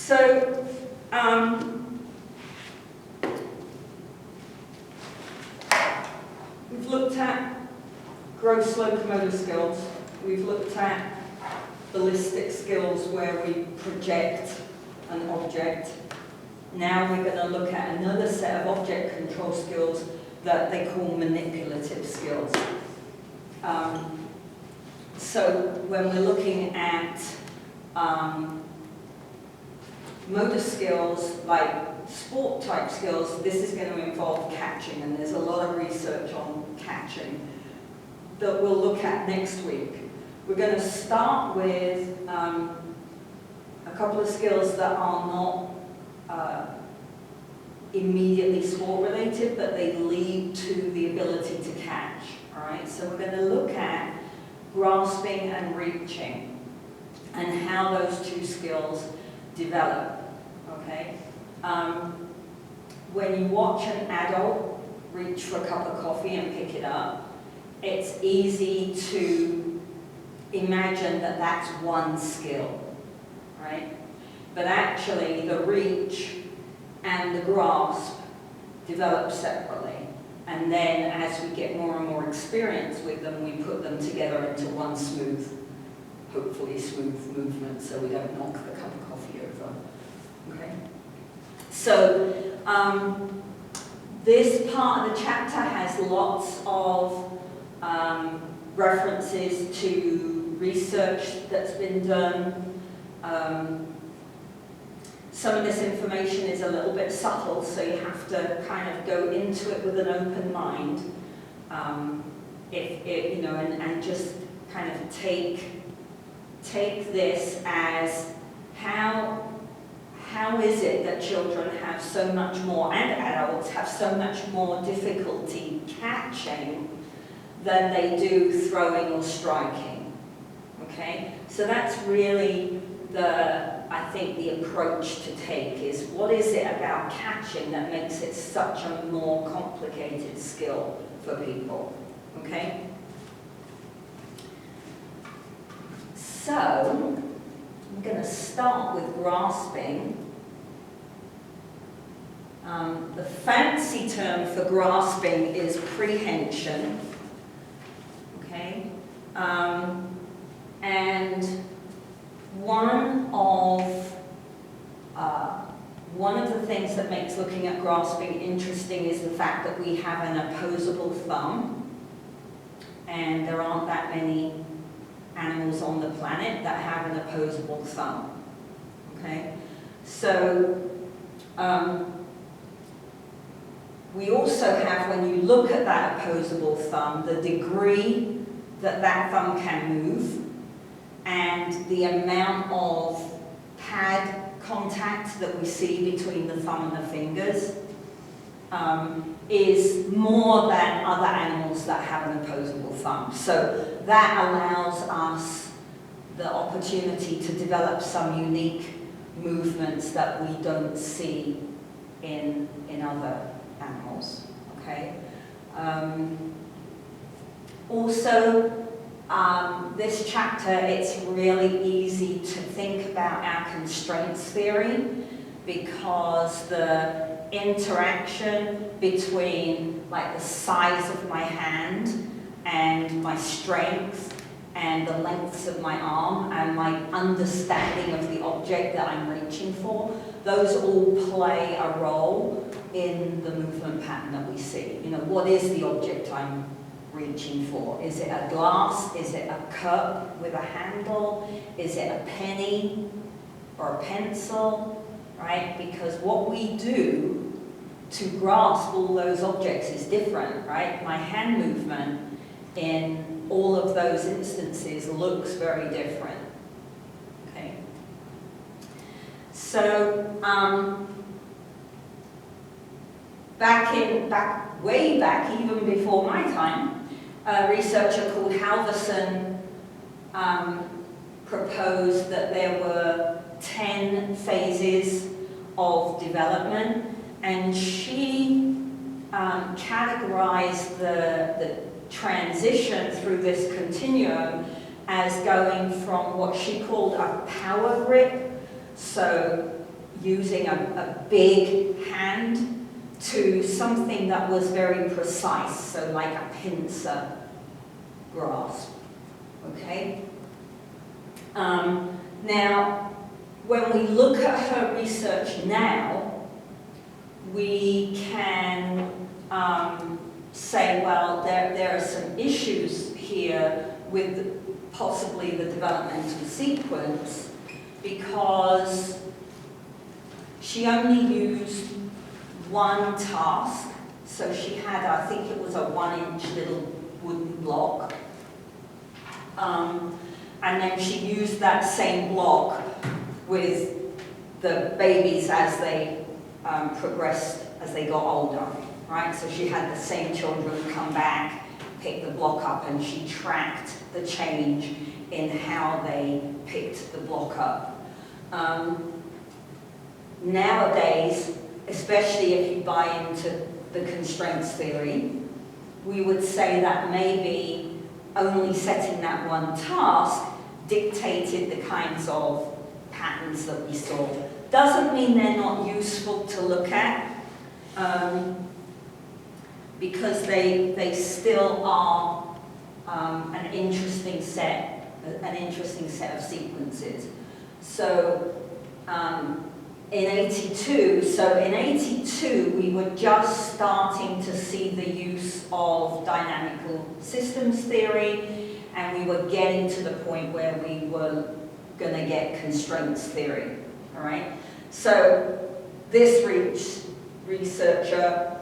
So, we've looked at gross locomotor skills. We've looked at ballistic skills where we project an object. Now we're going to look at another set of object control skills that they call manipulative skills. So when we're looking at motor skills, like sport type skills, this is going to involve catching, and there's a lot of research on catching that we'll look at next week. We're going to start with a couple of skills that are not immediately sport related, but they lead to the ability to catch. All right, so we're going to look at grasping and reaching and how those two skills develop. Okay, when you watch an adult reach for a cup of coffee and pick it up, it's easy to imagine that that's one skill, right? But actually the reach and the grasp develop separately. And then as we get more and more experience with them, we put them together into one smooth, hopefully smooth movement so we don't knock the cup of coffee over. Okay? So this part of the chapter has lots of references to research that's been done. Some of this information is a little bit subtle, so you have to kind of go into it with an open mind, and just kind of take this as how is it that children have so much more, and adults have so much more difficulty catching than they do throwing or striking. Okay, so that's really I think the approach to take is, what is it about catching that makes it such a more complicated skill for people? Okay? So, I'm going to start with grasping. The fancy term for grasping is prehension. Okay? And one of the things that makes looking at grasping interesting is the fact that we have an opposable thumb, and there aren't that many animals on the planet that have an opposable thumb. Okay, so we also have, when you look at that opposable thumb, the degree that that thumb can move, and the amount of pad contact that we see between the thumb and the fingers is more than other animals that have an opposable thumb. So that allows us the opportunity to develop some unique movements that we don't see in other animals. Okay. Also, this chapter, it's really easy to think about our constraints theory, because the interaction between like the size of my hand and my strength and the lengths of my arm and my understanding of the object that I'm reaching for, those all play a role in the movement pattern that we see. You know, what is the object I'm reaching for? Is it a glass? Is it a cup with a handle? Is it a penny or a pencil? Right? Because what we do to grasp all those objects is different, right? My hand movement in all of those instances looks very different. Okay. So way back, even before my time, a researcher called Halverson proposed that there were 10 phases of development, and she categorized the transition through this continuum as going from what she called a power grip. So using a big hand to something that was very precise, so like a pincer grasp, okay? Now, when we look at her research now, we can say, well, there are some issues here with possibly the developmental sequence, because she only used one task. So she had, I think it was a 1-inch little wooden block. And then she used that same block with the babies as they progressed, as they got older, right? So she had the same children come back, pick the block up, and she tracked the change in how they picked the block up. Nowadays, especially if you buy into the constraints theory, we would say that maybe only setting that one task dictated the kinds of patterns that we saw. Doesn't mean they're not useful to look at, because they still are an interesting set of sequences. So in 82, we were just starting to see the use of dynamical systems theory, and we were getting to the point where we were going to get constraints theory, all right? So this researcher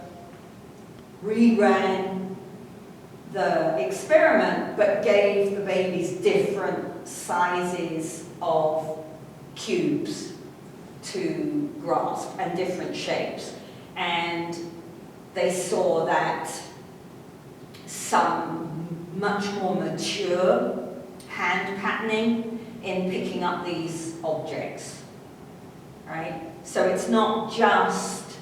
reran the experiment, but gave the babies different sizes of cubes to grasp and different shapes. And they saw that some much more mature hand patterning in picking up these objects, right? So it's not just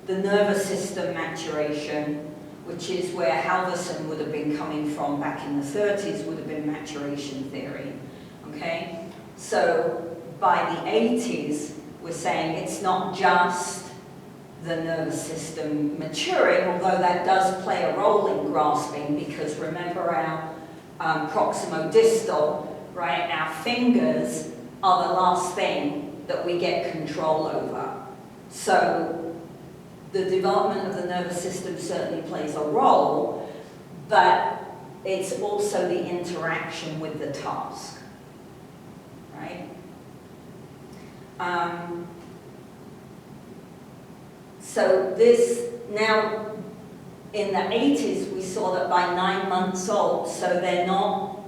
the nervous system maturation, which is where Halverson would have been coming from back in the 30s, would have been maturation theory, okay? So by the 80s, we're saying it's not just the nervous system maturing, although that does play a role in grasping, because remember our proximodistal, right? Our fingers are the last thing that we get control over. So the development of the nervous system certainly plays a role, but it's also the interaction with the task, right? So this, now in the 80s, we saw that by 9 months old, so they're not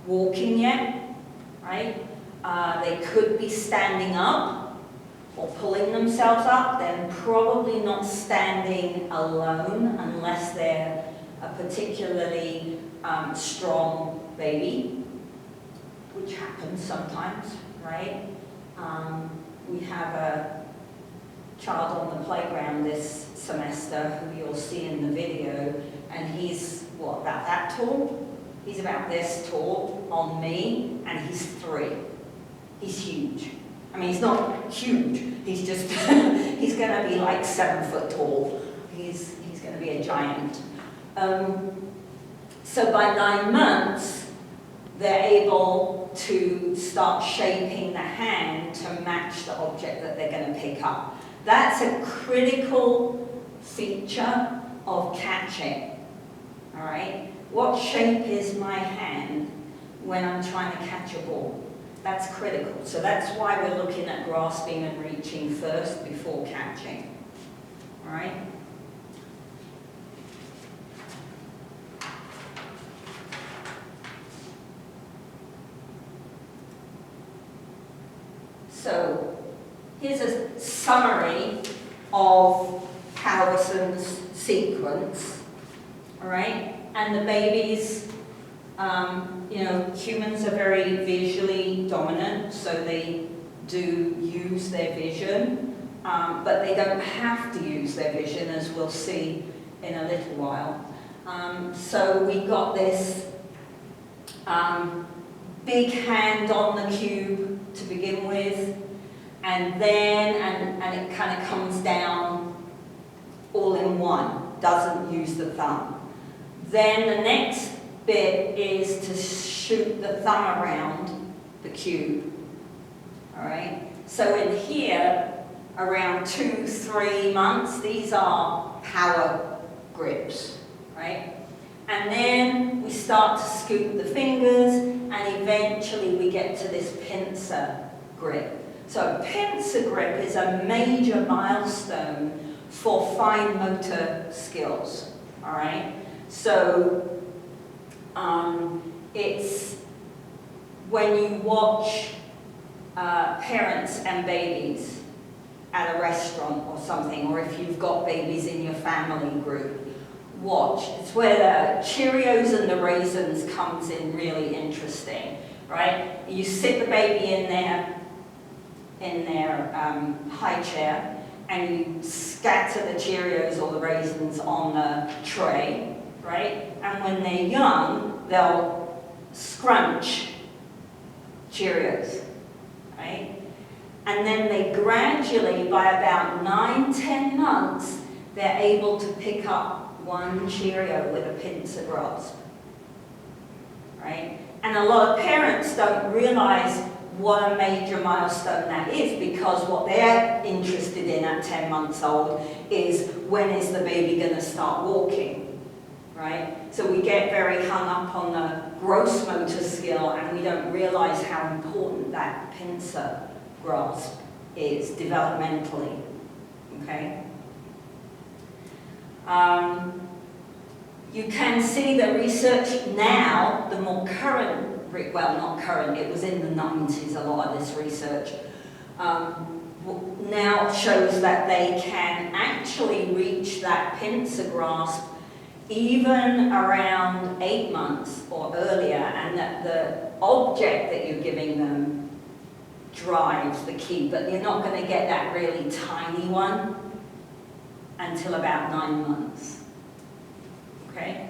walking yet, right? They could be standing up or pulling themselves up. They're probably not standing alone unless they're a particularly strong baby, which happens sometimes, right? We have a child on the playground this semester who you'll see in the video, and he's, what, about that tall? He's about this tall on me, and he's 3. He's huge. I mean, he's not huge, he's just, he's going to be like 7 foot tall. He's going to be a giant. So by 9 months, they're able to start shaping the hand to match the object that they're going to pick up. That's a critical feature of catching, all right? What shape is my hand when I'm trying to catch a ball? That's critical. So that's why we're looking at grasping and reaching first before catching, all right? So here's a summary of Halverson's sequence, all right? And the babies, you know, humans are very visually dominant, so they do use their vision, but they don't have to use their vision, as we'll see in a little while. So we got this big hand on the cube to begin with. and then, and it kind of comes down all in one, doesn't use the thumb. Then the next bit is to shoot the thumb around the cube, all right? So in here, around 2-3 months, these are power grips, right? And then we start to scoop the fingers, and eventually we get to this pincer grip. So pincer grip is a major milestone for fine motor skills, all right? So it's when you watch parents and babies at a restaurant or something, or if you've got babies in your family group, watch. It's where the Cheerios and the raisins comes in really interesting, right? You sit the baby in their high chair, and you scatter the Cheerios or the raisins on the tray, right? And when they're young, they'll scrunch Cheerios, right? And then they gradually, by about 9-10 months, they're able to pick up one Cheerio with a pincer grasp, right? And a lot of parents don't realize what a major milestone that is, because what they're interested in at 10 months old is, when is the baby going to start walking, right? So we get very hung up on the gross motor skill, and we don't realize how important that pincer grasp is developmentally, okay? You can see the research now, the more current, well, not current, it was in the 90s, a lot of this research, now shows that they can actually reach that pincer grasp even around 8 months or earlier, and that the object that you're giving them drives the key, but you're not going to get that really tiny one until about 9 months. Okay?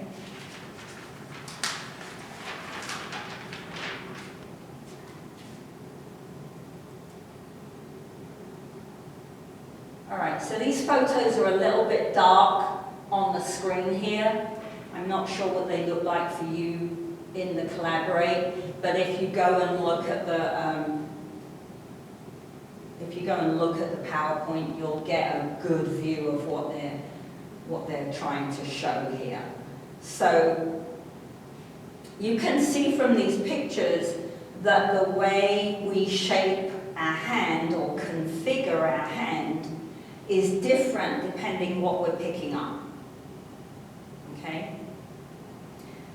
All right, so these photos are a little bit dark on the screen here. I'm not sure what they look like for you in the Collaborate, but if you go and look at the PowerPoint, you'll get a good view of what they're trying to show here. So you can see from these pictures that the way we shape our hand or configure our hand is different depending what we're picking up. Okay?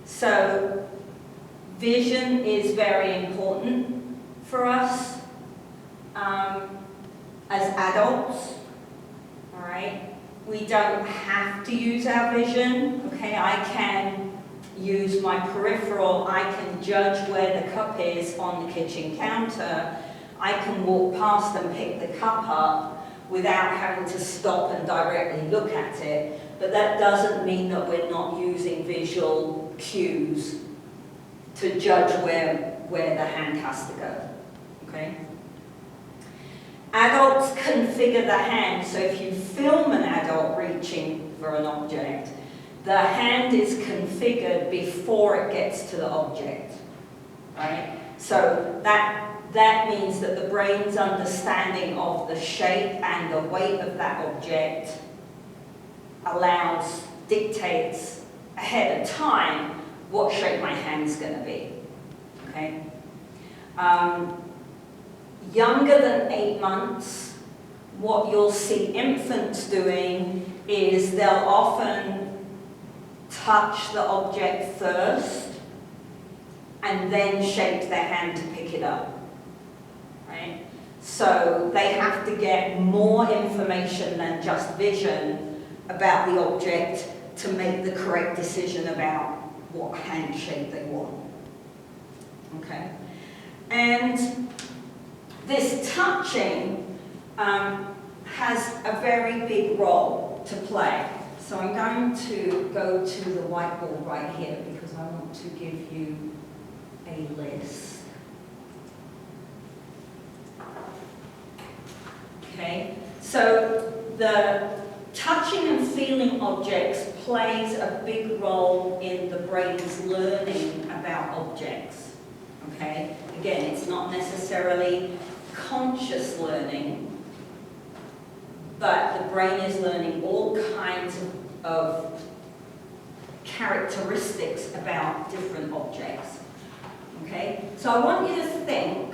So vision is very important for us as adults, all right? We don't have to use our vision, okay? I can use my peripheral, I can judge where the cup is on the kitchen counter, I can walk past and pick the cup up without having to stop and directly look at it, but that doesn't mean that we're not using visual cues to judge where the hand has to go, okay? Adults configure the hand, so if you film an adult reaching for an object, the hand is configured before it gets to the object, right? So that means that the brain's understanding of the shape and the weight of that object dictates ahead of time what shape my hand's going to be, okay? Younger than 8 months, what you'll see infants doing is they'll often touch the object first and then shape their hand to pick it up, right? So they have to get more information than just vision about the object to make the correct decision about what hand shape they want, okay? And this touching has a very big role to play. So I'm going to go to the whiteboard right here because I want to give you a list. So the touching and feeling objects plays a big role in the brain's learning about objects. Okay? Again, it's not necessarily conscious learning, but the brain is learning all kinds of characteristics about different objects. Okay? So I want you to think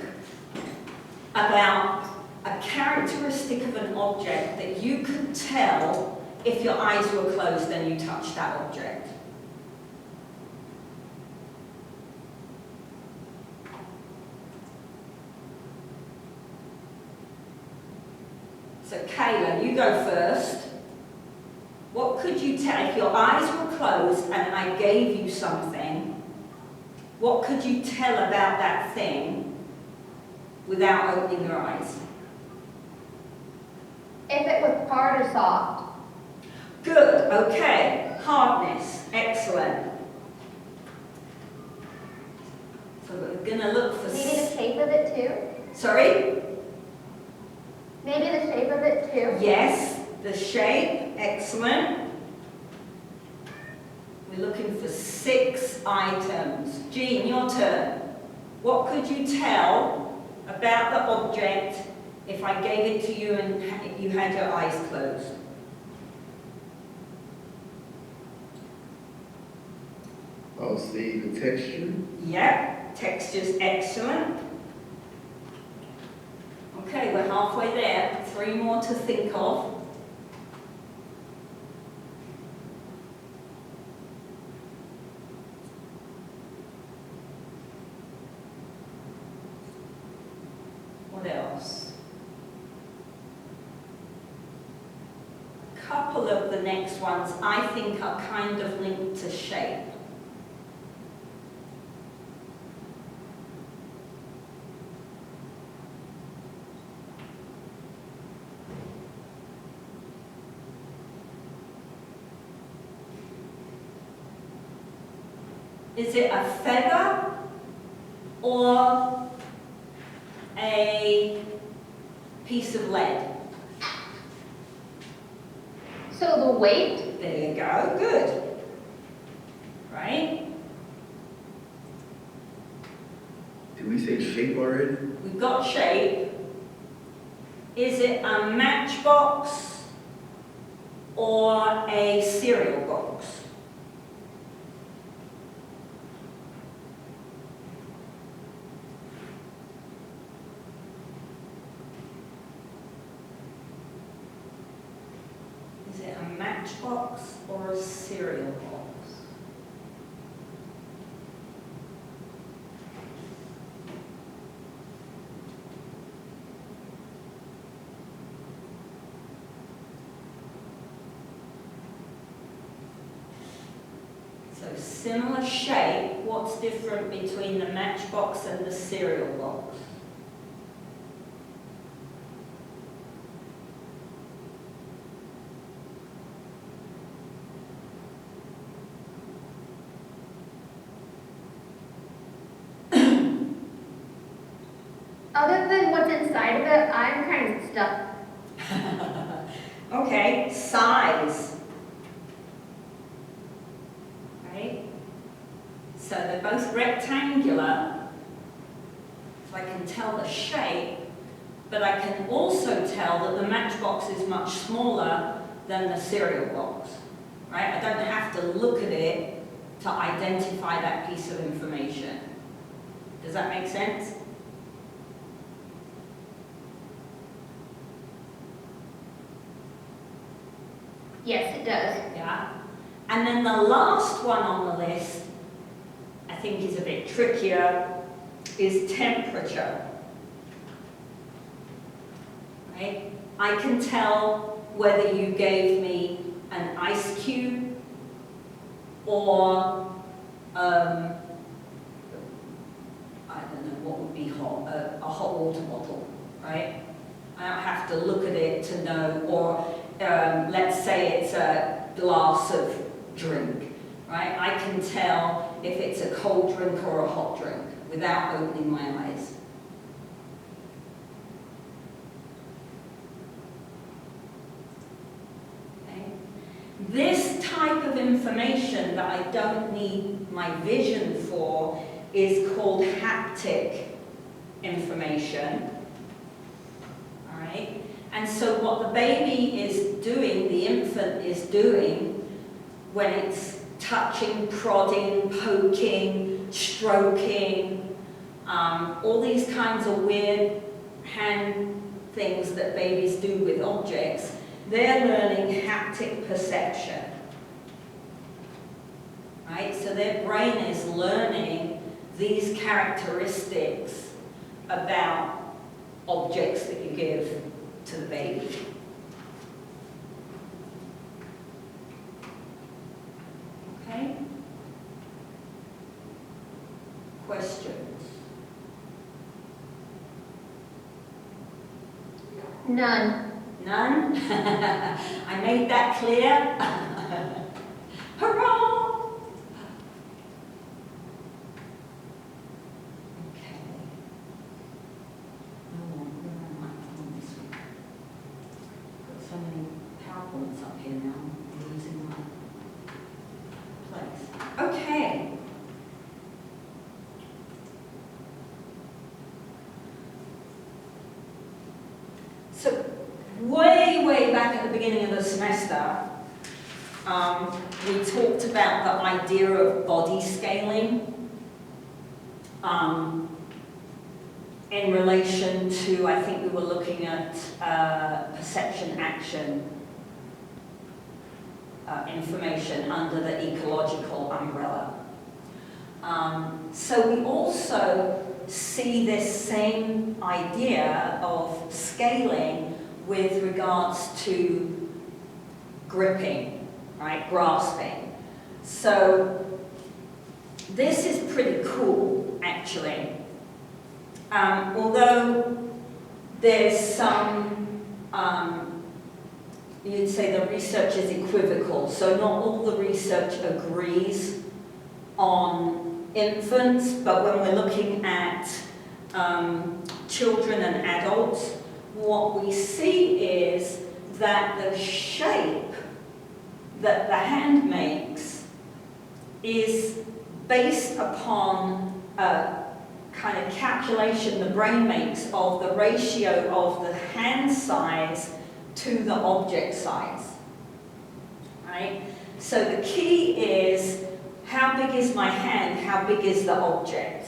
about a characteristic of an object that you could tell if your eyes were closed and you touched that object. So Kayla, you go first. What could you tell, if your eyes were closed and I gave you something, what could you tell about that thing without opening your eyes? If it was hard or soft. Good, okay. Hardness, excellent. So we're going to look for... Maybe the shape of it too? Sorry? Maybe the shape of it too? Yes, the shape, excellent. We're looking for 6 items. Jean, your turn. What could you tell about the object if I gave it to you and you had your eyes closed? I'll see the texture. Yep, texture's excellent. Okay, we're halfway there. 3 more to think of. What else? A couple of the next ones I think are kind of linked to shape. Is it a feather or a piece of lead? So the weight? There you go, good. Right? Did we say shape already? We've got shape. Is it a matchbox or a cereal box? Is it a matchbox or a cereal box? So similar shape, what's different between the matchbox and the cereal box? Other than what's inside of it, I'm kind of stuck. Okay, size. Right? So they're both rectangular, so I can tell the shape, but I can also tell that the matchbox is much smaller than the cereal box. Right? I don't have to look at it to identify that piece of information. Does that make sense? Yes, it does. Yeah. And then the last one on the list, I think is a bit trickier, is temperature. Right? I can tell whether you gave me an ice cube or, I don't know, what would be hot, a hot water bottle, right? I don't have to look at it to know, or let's say it's a glass of drink, right? I can tell if it's a cold drink or a hot drink without opening my eyes. This type of information that I don't need my vision for is called haptic information. All right? And so what the baby is doing, the infant is doing, when it's touching, prodding, poking, stroking, all these kinds of weird hand things that babies do with objects, they're learning haptic perception. Right? So their brain is learning these characteristics about objects that you give to the baby. Okay? Questions? None. None? I made that clear. Hurrah! Okay. Oh, where am I on this one? Got so many PowerPoints up here now, I'm losing my place. Okay. So, way back at the beginning of the semester, we talked about the idea of body scaling in relation to, I think we were looking at perception action information under the ecological umbrella. So we also see this same idea of scaling with regards to gripping, right, grasping. So this is pretty cool, actually. Although there's some, you'd say the research is equivocal, so not all the research agrees on infants, but when we're looking at children and adults, what we see is that the shape that the hand makes is based upon a kind of calculation the brain makes of the ratio of the hand size to the object size, right? So the key is, how big is my hand, how big is the object,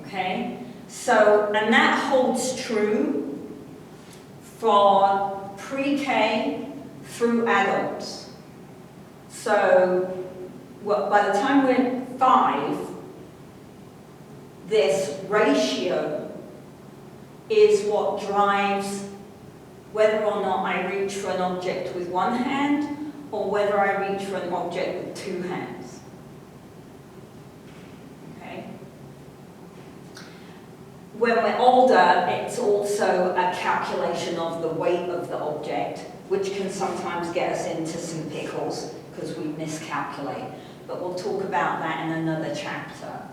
okay? So, and that holds true for pre-K through adults. So, by the time we're 5, this ratio is what drives whether or not I reach for an object with one hand or whether I reach for an object with 2 hands. Okay? When we're older, it's also a calculation of the weight of the object, which can sometimes get us into some pickles because we miscalculate. But we'll talk about that in another chapter.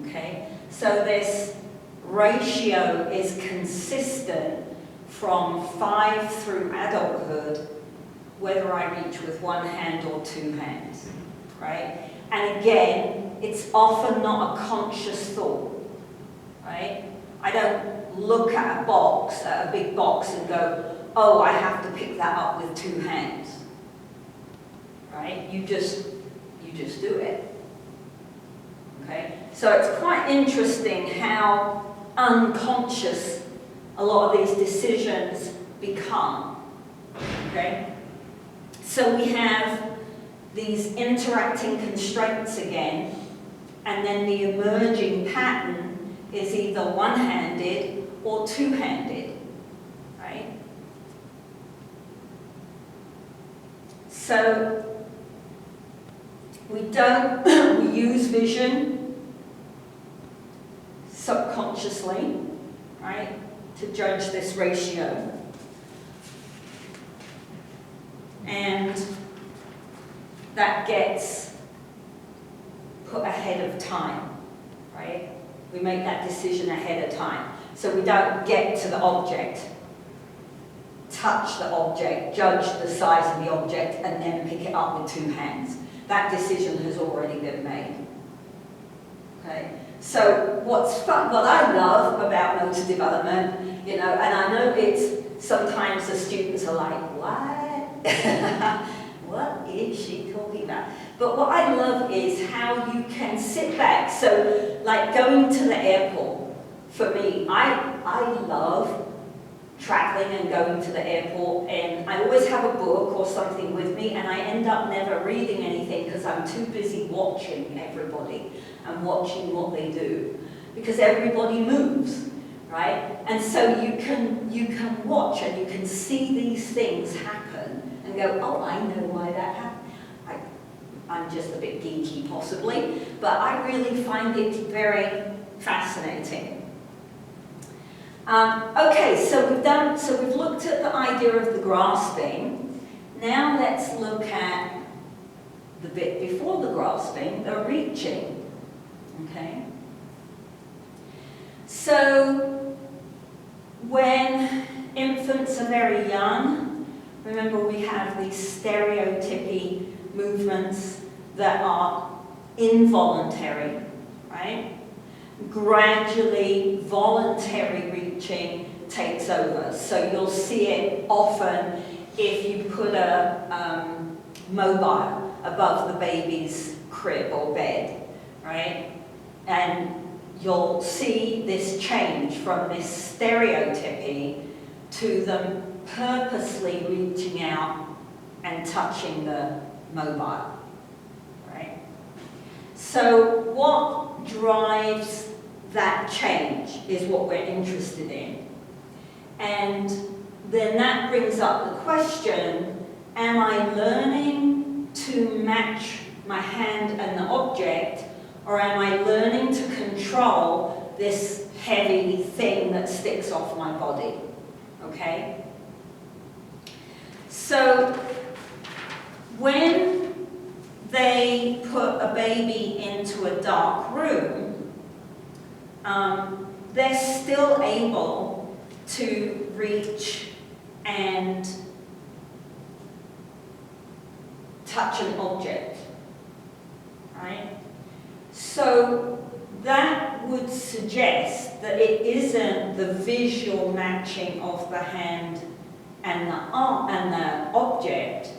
Okay? So this ratio is consistent from 5 through adulthood, whether I reach with 1 hand or 2 hands, right? And again, it's often not a conscious thought, right? I don't look at a box, at a big box, and go, oh, I have to pick that up with 2 hands, right? You just do it, okay? So it's quite interesting how unconscious a lot of these decisions become, okay? So we have these interacting constraints again, and then the emerging pattern is either one-handed or two-handed, right? So we use vision subconsciously, right, to judge this ratio. And that gets put ahead of time, right? We make that decision ahead of time. So we don't get to the object touch the object, judge the size of the object, and then pick it up with 2 hands. That decision has already been made. Okay? So what's fun, what I love about motor development, you know, and I know it's, sometimes the students are like, what? What is she talking about? But what I love is how you can sit back. So like going to the airport, for me, I love traveling and going to the airport, and I always have a book or something with me, and I end up never reading anything because I'm too busy watching everybody and watching what they do, because everybody moves, right? And so you can watch and you can see these things happen and go, oh, I know why that happened. I'm just a bit geeky possibly, but I really find it very fascinating. Okay, so we've looked at the idea of the grasping. Now let's look at the bit before the grasping, the reaching. Okay? So when infants are very young, remember we have these stereotypy movements that are involuntary, right? Gradually, voluntary reaching takes over. So you'll see it often if you put a mobile above the baby's crib or bed, right? And you'll see this change from this stereotypy to them purposely reaching out and touching the mobile, right? So what drives that change is what we're interested in. And then that brings up the question, am I learning to match my hand and the object, or am I learning to control this heavy thing that sticks off my body? Okay? So when they put a baby into a dark room, they're still able to reach and touch an object, right? So that would suggest that it isn't the visual matching of the hand and the arm and the object.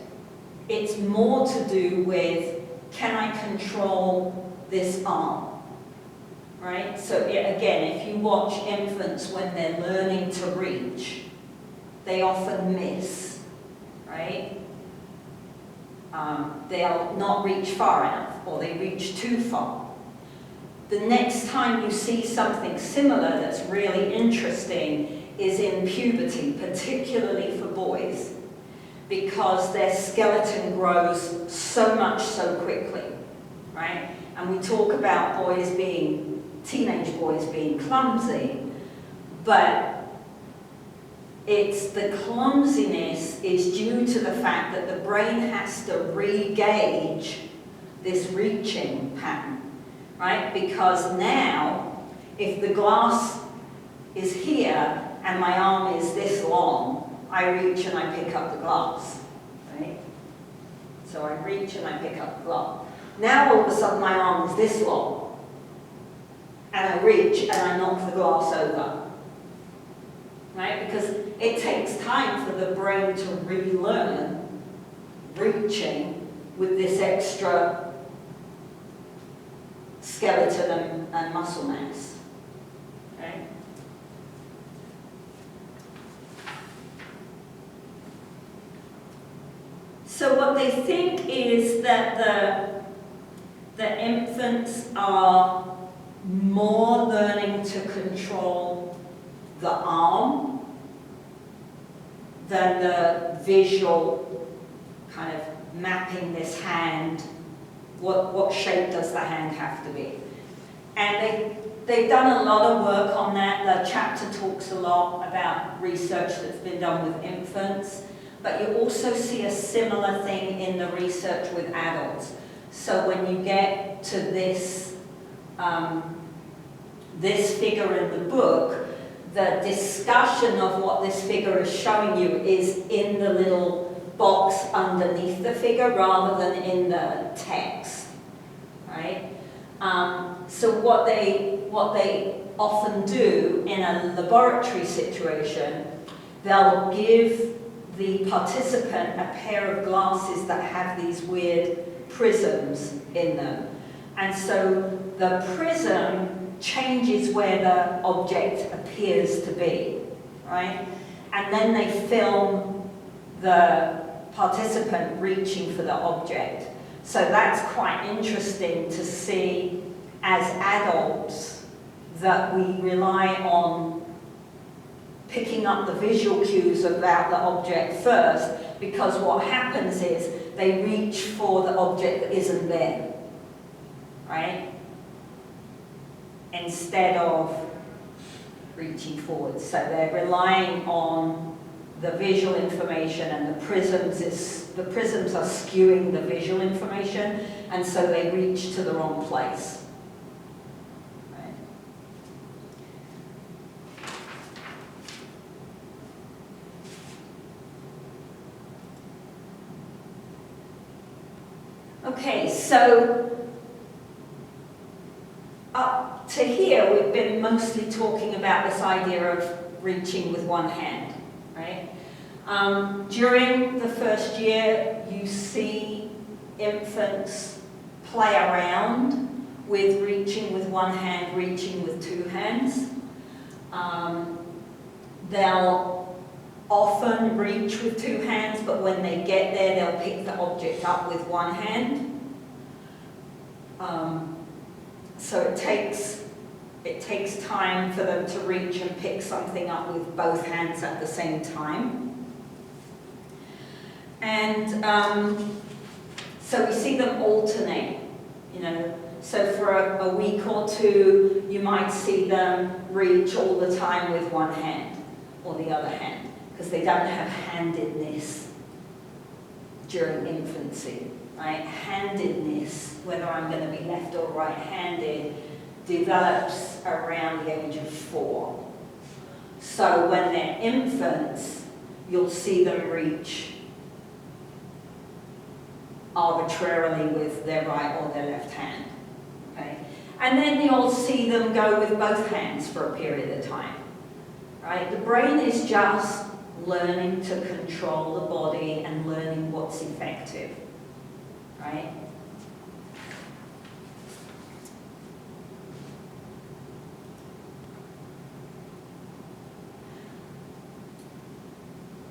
It's more to do with, can I control this arm? Right? So again, if you watch infants when they're learning to reach, they often miss, right? They'll not reach far enough, or they reach too far. The next time you see something similar that's really interesting is in puberty, particularly for boys, because their skeleton grows so much so quickly, right? And we talk about teenage boys being clumsy, but it's the clumsiness is due to the fact that the brain has to re-gauge this reaching pattern, right? Because now, if the glass is here and my arm is this long, I reach and I pick up the glass, right? So I reach and I pick up the glass. Now all of a sudden my arm is this long, and I reach and I knock the glass over, right? Because it takes time for the brain to relearn reaching with this extra skeleton and muscle mass, right? So what they think is that the infants are more learning to control the arm than the visual kind of mapping this hand. What shape does the hand have to be? And they've done a lot of work on that. The chapter talks a lot about research that's been done with infants, but you also see a similar thing in the research with adults. So when you get to this figure in the book, the discussion of what this figure is showing you is in the little box underneath the figure rather than in the text, right? So what they often do in a laboratory situation, they'll give the participant a pair of glasses that have these weird prisms in them. And so the prism changes where the object appears to be, right? And then they film the participant reaching for the object. So that's quite interesting to see as adults that we rely on picking up the visual cues about the object first, because what happens is they reach for the object that isn't there, right? Instead of reaching forward. So they're relying on the visual information, and the prisms are skewing the visual information, and so they reach to the wrong place. Right? Okay, so up to here we've been mostly talking about this idea of reaching with one hand, right? During the first year, you see infants play around with reaching with one hand, reaching with two hands. They'll often reach with two hands, but when they get there, they'll pick the object up with one hand. So it takes time for them to reach and pick something up with both hands at the same time. And so we see them alternate, you know. So for a week or two, you might see them reach all the time with one hand or the other hand, because they don't have handedness during infancy, right? Handedness, whether I'm going to be left or right-handed, develops around the age of 4. So when they're infants, you'll see them reach arbitrarily with their right or their left hand. Okay? And then you'll see them go with both hands for a period of time. Right? The brain is just learning to control the body and learning what's effective. Right?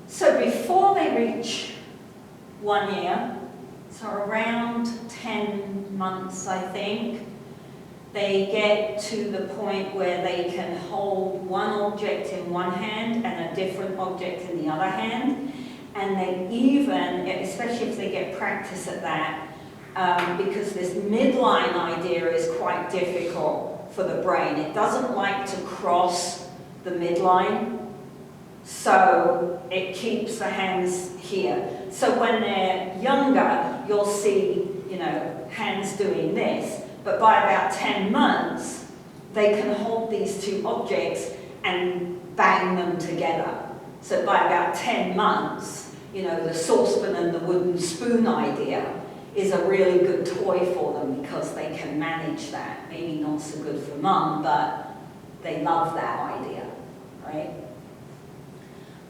So before they reach 1 year, so around 10 months, I think, they get to the point where they can hold one object in one hand and a different object in the other hand. And they even, especially if they get practice at that, because this midline idea is quite difficult for the brain. It doesn't like to cross the midline, so it keeps the hands here. So when they're younger, you'll see, you know, hands doing this, but by about 10 months, they can hold these two objects and bang them together. So by about 10 months, you know, the saucepan and the wooden spoon idea is a really good toy for them because they can manage that. Maybe not so good for mum, but they love that idea, right?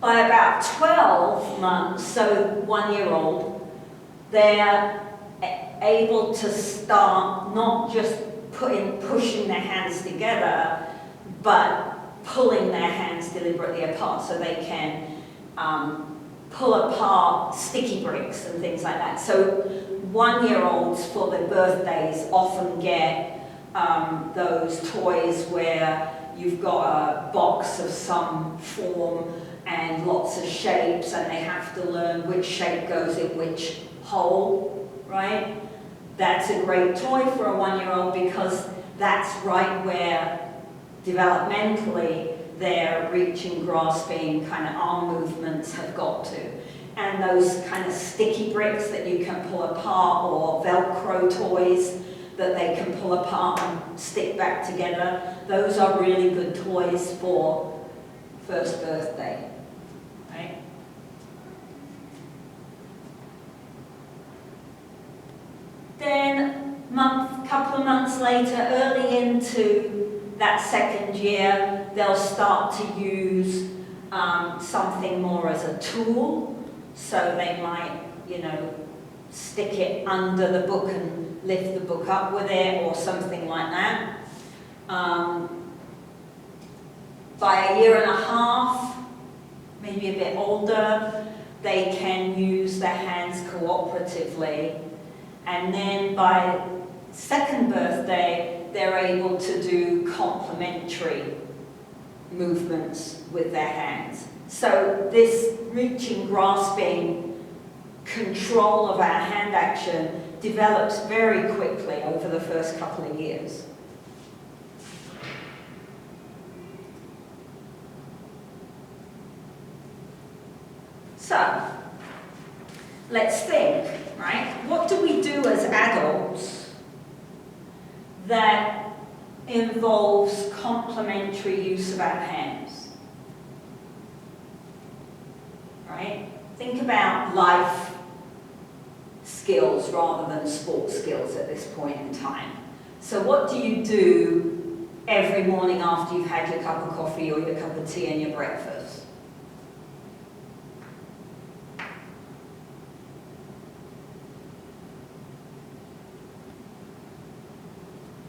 By about 12 months, so 1 year old, they're able to start not just pushing their hands together, but pulling their hands deliberately apart so they can pull apart sticky bricks and things like that. So 1 year olds for their birthdays often get those toys where you've got a box of some form and lots of shapes, and they have to learn which shape goes in which hole, right? That's a great toy for a 1 year old because that's right where developmentally their reaching, grasping, kind of arm movements have got to. And those kind of sticky bricks that you can pull apart, or Velcro toys that they can pull apart and stick back together, those are really good toys for first birthday, right? Then, couple of months later, early into that second year, they'll start to use something more as a tool. So they might, stick it under the book and lift the book up with it or something like that. By a year and a half, maybe a bit older, they can use their hands cooperatively. And then by second birthday, they're able to do complementary movements with their hands. So this reaching, grasping, control of our hand action develops very quickly over the first couple of years. So, let's think, right? What do we do as adults that involves complementary use of our hands? Right? Think about life skills rather than sports skills at this point in time. So what do you do every morning after you've had your cup of coffee or your cup of tea and your breakfast?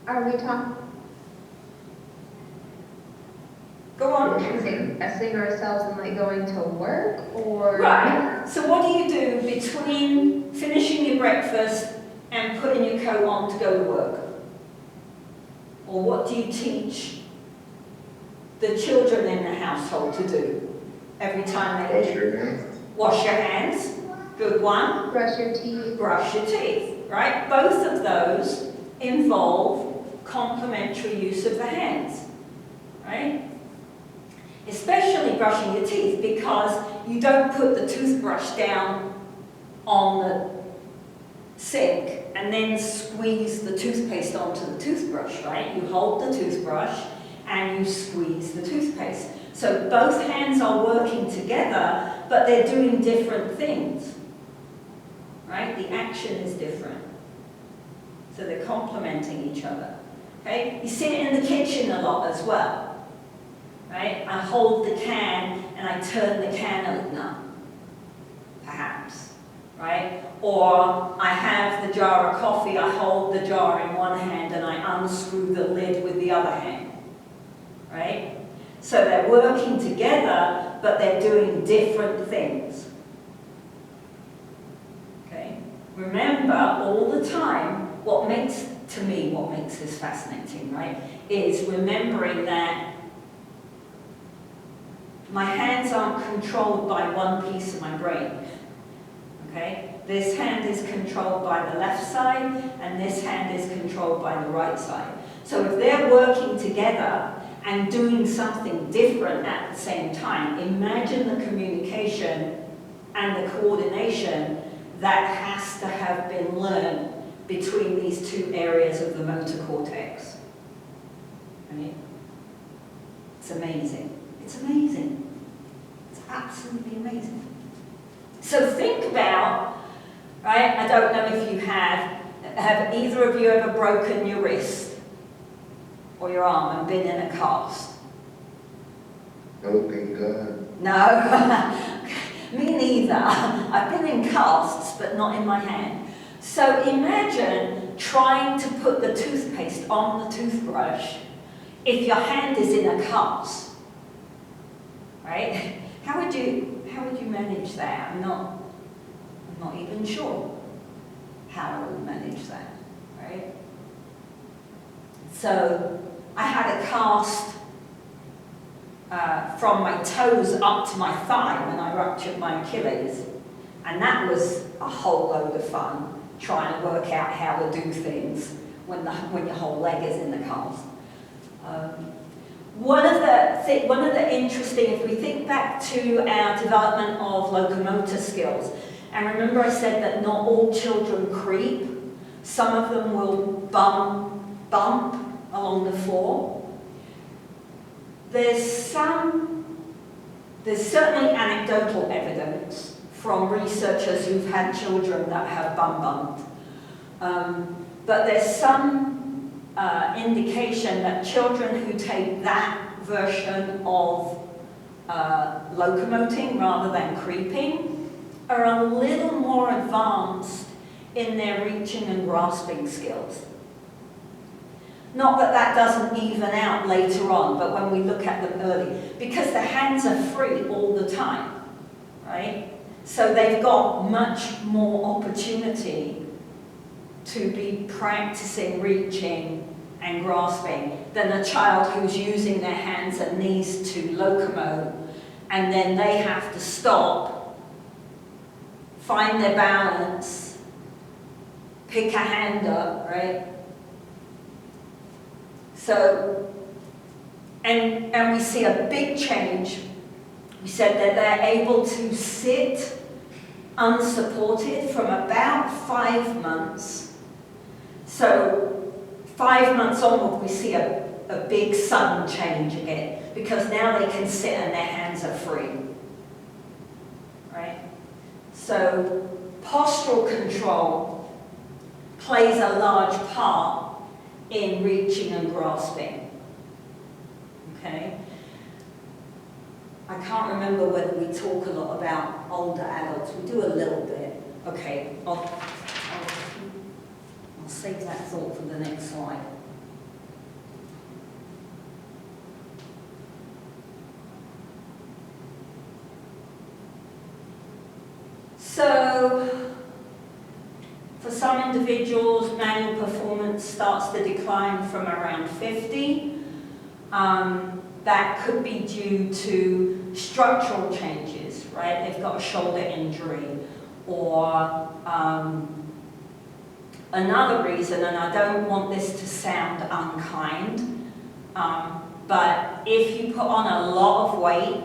Are we talking Go on. dressing ourselves and like going to work, or? Right. So what do you do between finishing your breakfast and putting your coat on to go to work? Or what do you teach the children in the household to do every time they Wash your hands. Wash your hands. Good one. Brush your teeth. Brush your teeth. Right? Both of those involve complementary use of the hands. Right? Especially brushing your teeth, because you don't put the toothbrush down on the sink and then squeeze the toothpaste onto the toothbrush, right? You hold the toothbrush and you squeeze the toothpaste. So both hands are working together, but they're doing different things, right? The action is different. So they're complementing each other, okay? You see it in the kitchen a lot as well. Right? I hold the can and I turn the can opener, perhaps, right? Or I have the jar of coffee, I hold the jar in one hand and I unscrew the lid with the other hand, right? So they're working together, but they're doing different things. Okay? Remember, all the time, what makes this fascinating, right, is remembering that my hands aren't controlled by one piece of my brain, okay? This hand is controlled by the left side, and this hand is controlled by the right side. So if they're working together and doing something different at the same time, imagine the communication and the coordination that has to have been learned between these two areas of the motor cortex. Right? It's amazing. It's amazing. It's absolutely amazing. So think about, right, I don't know if you have either of you ever broken your wrist or your arm and been in a cast? No, thank God. No, me neither. I've been in casts, but not in my hand. So imagine trying to put the toothpaste on the toothbrush if your hand is in a cast. Right? How would you manage that? I'm not even sure how I would manage that, right? So I had a cast from my toes up to my thigh when I ruptured my Achilles, and that was a whole load of fun trying to work out how to do things when your whole leg is in the cast. One of the interesting, if we think back to our development of locomotor skills, and remember I said that not all children creep, some of them will bump along the floor. There's some there's certainly anecdotal evidence from researchers who've had children that have bumped. But there's some indication that children who take that version of locomoting rather than creeping are a little more advanced in their reaching and grasping skills. Not that that doesn't even out later on, but when we look at them early, because the hands are free all the time, right? So they've got much more opportunity to be practicing reaching and grasping than a child who's using their hands and knees to locomote, and then they have to stop, find their balance, pick a hand up, right? So, and we see a big change. We said that they're able to sit unsupported from about 5 months. So 5 months onward, we see a big sudden change again, because now they can sit and their hands are free, right? So postural control plays a large part in reaching and grasping, okay? I can't remember whether we talk a lot about older adults. We do a little bit. Okay, I'll save that thought for the next slide. So, for some individuals, manual performance starts to decline from around 50. That could be due to structural changes, right? They've got a shoulder injury, or another reason, and I don't want this to sound unkind, but if you put on a lot of weight,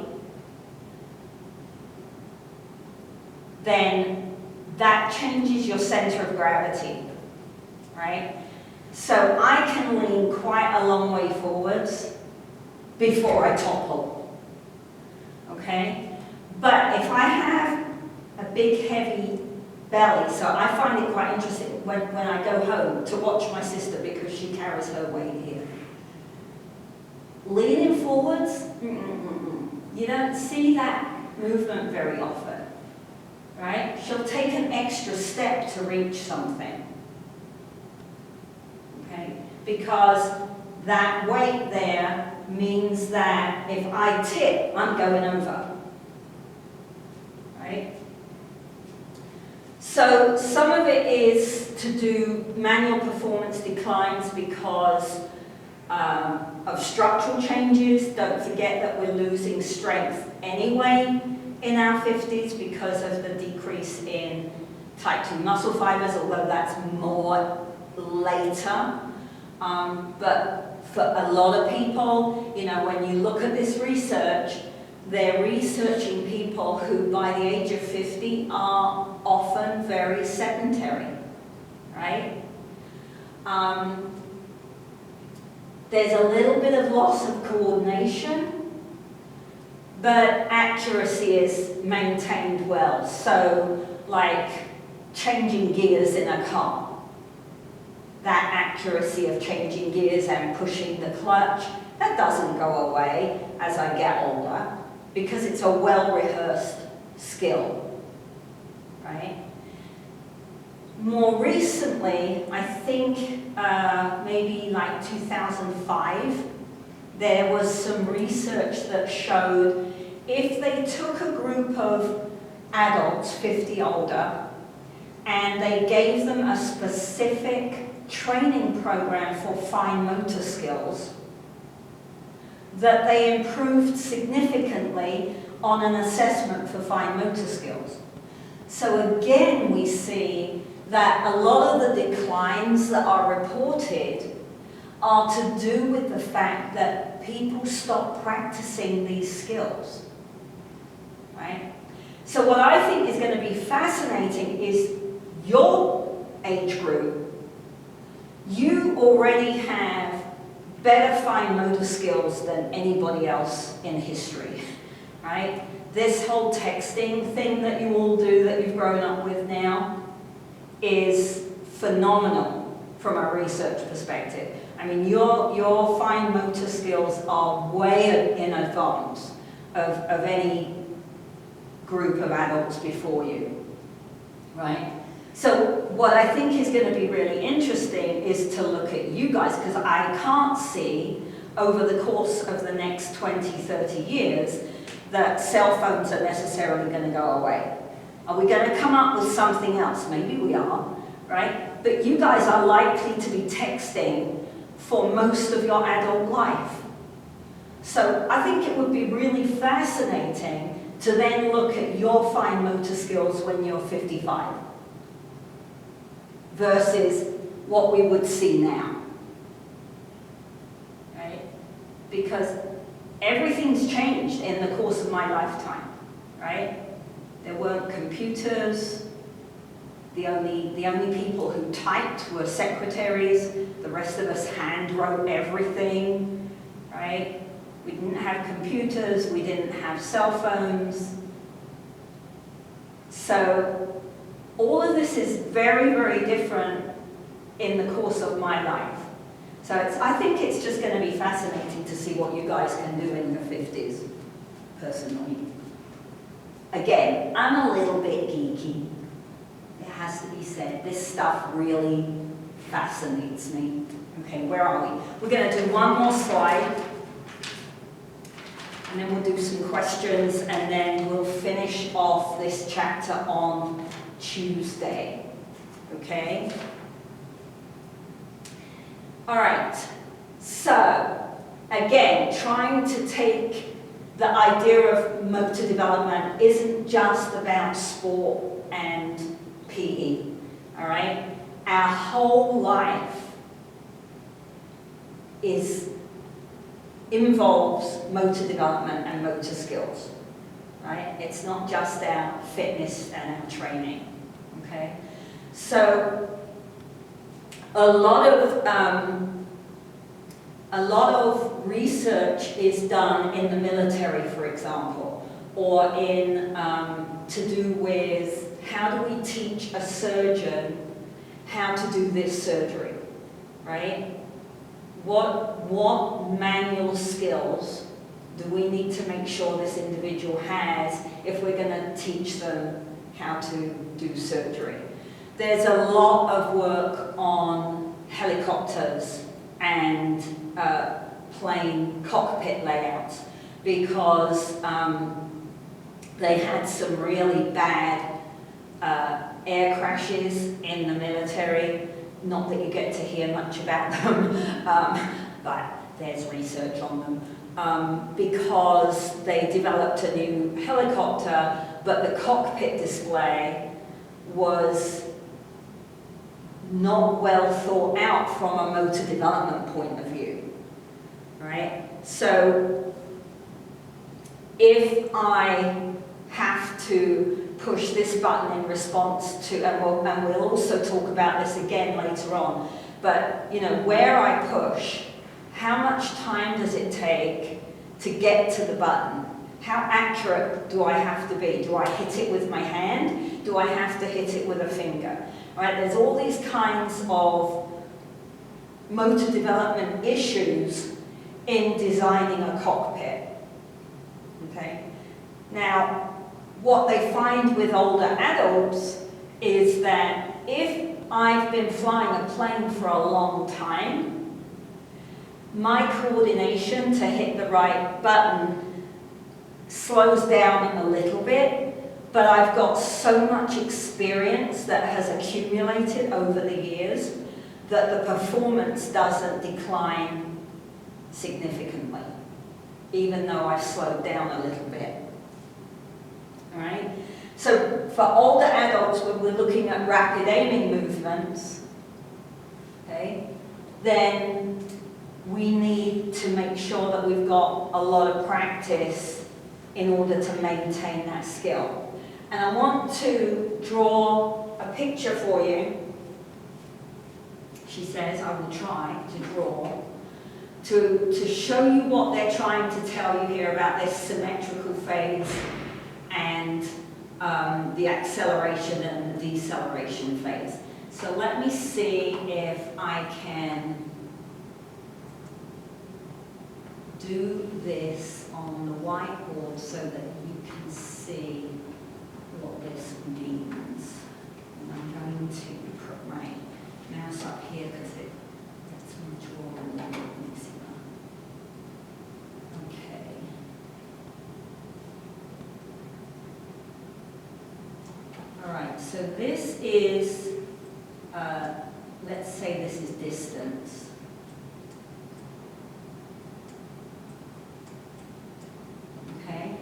then that changes your center of gravity, right? So I can lean quite a long way forwards before I topple, okay? But if I have a big heavy belly, so I find it quite interesting when I go home to watch my sister, because she carries her weight here. Leaning forwards, you don't see that movement very often, right? She'll take an extra step to reach something, okay? Because that weight there means that if I tip, I'm going over, right? So some of it is to do manual performance declines because of structural changes. Don't forget that we're losing strength anyway in our 50s because of the decrease in type 2 muscle fibers, although that's more later. But for a lot of people, you know, when you look at this research, they're researching people who by the age of 50 are often very sedentary, right? There's a little bit of loss of coordination, but accuracy is maintained well. So, like changing gears in a car, that accuracy of changing gears and pushing the clutch, that doesn't go away as I get older, because it's a well-rehearsed skill, right? More recently, I think maybe like 2005, there was some research that showed if they took a group of adults, 50 older, and they gave them a specific training program for fine motor skills, that they improved significantly on an assessment for fine motor skills. So again, we see that a lot of the declines that are reported are to do with the fact that people stop practicing these skills, right? So what I think is going to be fascinating is your age group. You already have better fine motor skills than anybody else in history, right? This whole texting thing that you all do that you've grown up with now is phenomenal from a research perspective. I mean, your fine motor skills are way in advance of any group of adults before you, right? So what I think is going to be really interesting is to look at you guys, because I can't see over the course of the next 20, 30 years that cell phones are necessarily going to go away. Are we going to come up with something else? Maybe we are, right? But you guys are likely to be texting for most of your adult life. So I think it would be really fascinating to then look at your fine motor skills when you're 55 versus what we would see now, right? Because everything's changed in the course of my lifetime, right? There weren't computers. The only people who typed were secretaries. The rest of us hand wrote everything, right? We didn't have computers. We didn't have cell phones. So all of this is very, very different in the course of my life. So I think it's just going to be fascinating to see what you guys can do in your 50s, personally. Again, I'm a little bit geeky. It has to be said. This stuff really fascinates me. Okay, where are we? We're going to do one more slide, and then we'll do some questions, and then we'll finish off this chapter on Tuesday. Okay? All right, so again, trying to take the idea of motor development isn't just about sport and PE, all right? Our whole life involves motor development and motor skills, right? It's not just our fitness and our training, okay? So a lot of research is done in the military, for example, or in to do with how do we teach a surgeon how to do this surgery, right? What manual skills do we need to make sure this individual has if we're going to teach them how to do surgery? There's a lot of work on helicopters and plane cockpit layouts because they had some really bad air crashes in the military. Not that you get to hear much about them, but there's research on them. Because they developed a new helicopter, but the cockpit display was not well thought out from a motor development point of view, right? So if I have to push this button in response to, and we'll also talk about this again later on, but you know, where I push, how much time does it take to get to the button? How accurate do I have to be? Do I hit it with my hand? Do I have to hit it with a finger? Right? There's all these kinds of motor development issues in designing a cockpit. Okay? Now, what they find with older adults is that if I've been flying a plane for a long time, my coordination to hit the right button slows down a little bit, but I've got so much experience that has accumulated over the years that the performance doesn't decline significantly, even though I've slowed down a little bit. All right? So for older adults, when we're looking at rapid aiming movements, okay, then we need to make sure that we've got a lot of practice in order to maintain that skill. And I want to draw a picture for you. She says, I will try to draw to show you what they're trying to tell you here about this symmetrical phase and the acceleration and the deceleration phase. So let me see if I can do this on the whiteboard so that you can see what this means. And I'm going to put my mouse up here because it gets me drawing a little easier. Okay. All right, so this is, let's say this is distance. Okay,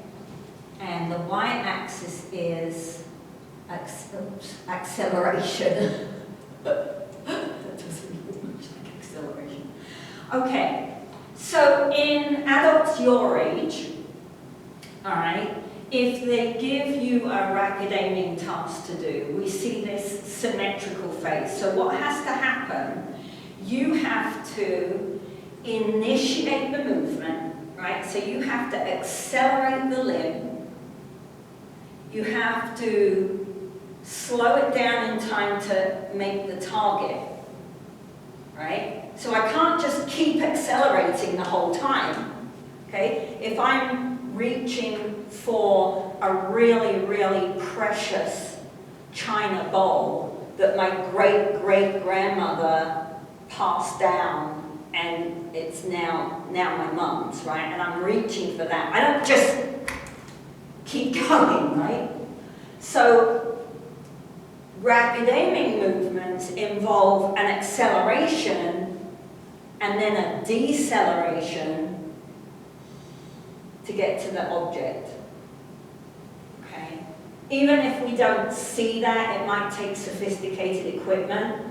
and the y-axis is acceleration. That doesn't look much like acceleration. Okay, so in adults your age, all right, if they give you a rapid aiming task to do, we see this symmetrical phase. So what has to happen, you have to initiate the movement, right? So you have to accelerate the limb. You have to slow it down in time to make the target, right? So I can't just keep accelerating the whole time, okay? If I'm reaching for a really, really precious china bowl that my great-great-grandmother passed down and it's now my mum's, right? And I'm reaching for that. I don't just keep going, right? So rapid aiming movements involve an acceleration and then a deceleration to get to the object. Okay? Even if we don't see that, it might take sophisticated equipment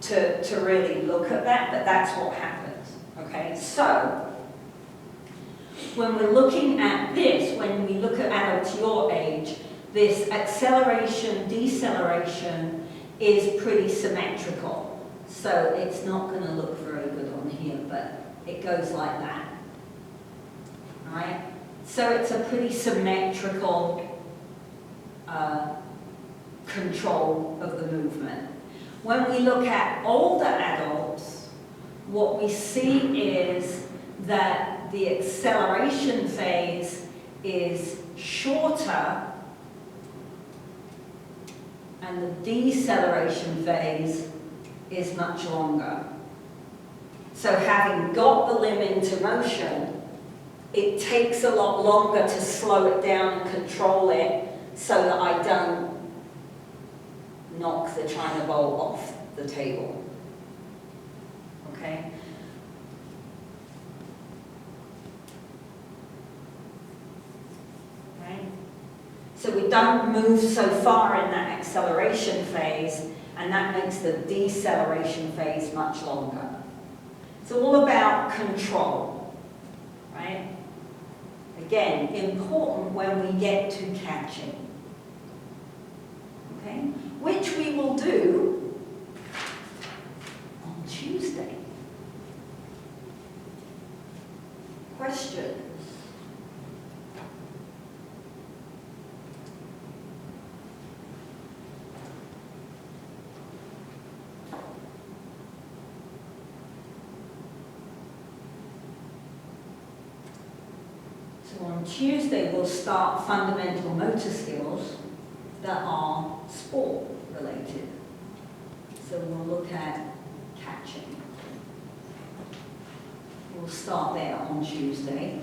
to really look at that, but that's what happens. Okay? So when we're looking at this, when we look at adults your age, this acceleration, deceleration is pretty symmetrical. So it's not going to look very good on here, but it goes like that. Right? So it's a pretty symmetrical control of the movement. When we look at older adults, what we see is that the acceleration phase is shorter and the deceleration phase is much longer. So having got the limb into motion, it takes a lot longer to slow it down and control it so that I don't knock the china bowl off the table. Okay? Right? So we don't move so far in that acceleration phase, and that makes the deceleration phase much longer. It's all about control, right? Again, important when we get to catching. Okay? Which we will do on Tuesday. Questions? So on Tuesday we'll start fundamental motor skills that are sport related. So we'll look at catching. We'll start there on Tuesday.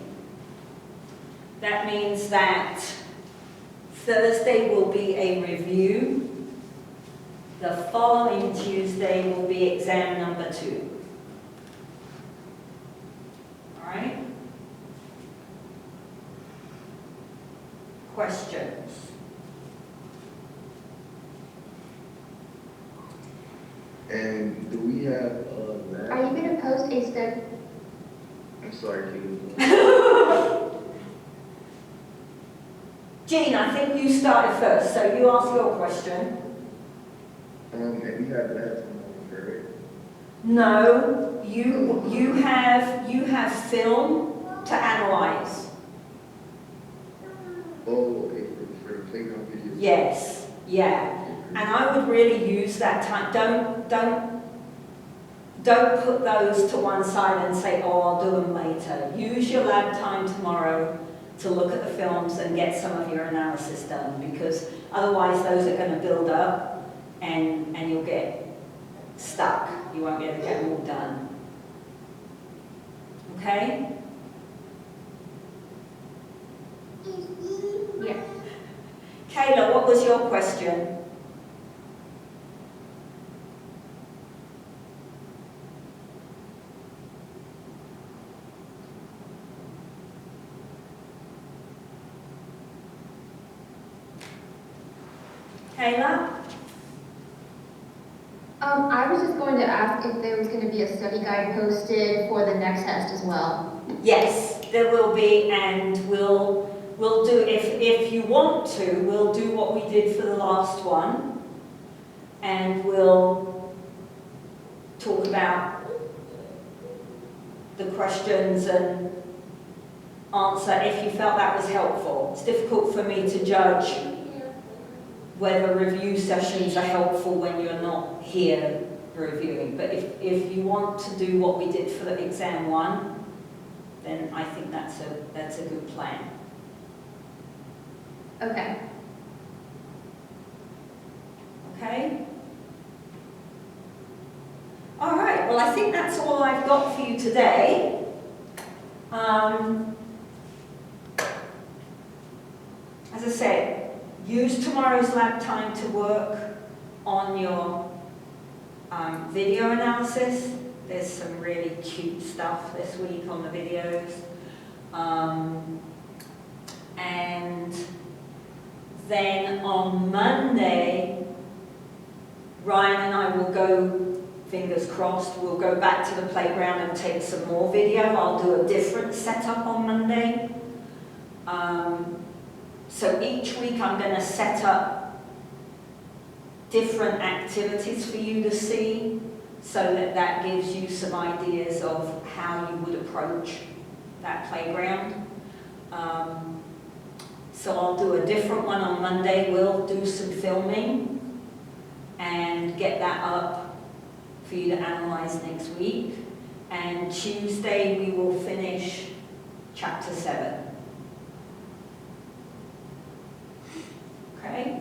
That means that Thursday will be a review. The following Tuesday will be exam number 2. All right? Questions? And do we have math? Are you going to post a study? I'm sorry, can you? Jean, I think you started first, so you ask your question. And we have math tomorrow, correct? No, you have film to analyze. Oh, okay, for the playground videos. Yes, yeah. And I would really use that time. Don't put those to one side and say, oh, I'll do them later. Use your lab time tomorrow to look at the films and get some of your analysis done, because otherwise those are going to build up and you'll get stuck. You won't be able to get them all done. Okay? Yes. Kayla, what was your question? Kayla? I was just going to ask if there was going to be a study guide posted for the next test as well. Yes, there will be, and we'll do, if you want to, we'll do what we did for the last one, and we'll talk about the questions and answer if you felt that was helpful. It's difficult for me to judge whether review sessions are helpful when you're not here reviewing, but if you want to do what we did for the exam one, then I think that's a good plan. Okay. Okay? All right, well, I think that's all I've got for you today. As I said, use tomorrow's lab time to work on your video analysis. There's some really cute stuff this week on the videos. And then on Monday, Ryan and I will go, fingers crossed, we'll go back to the playground and take some more video. I'll do a different setup on Monday. So each week I'm going to set up different activities for you to see, so that gives you some ideas of how you would approach that playground. So I'll do a different one on Monday. We'll do some filming and get that up for you to analyze next week. And Tuesday we will finish chapter 7. Okay?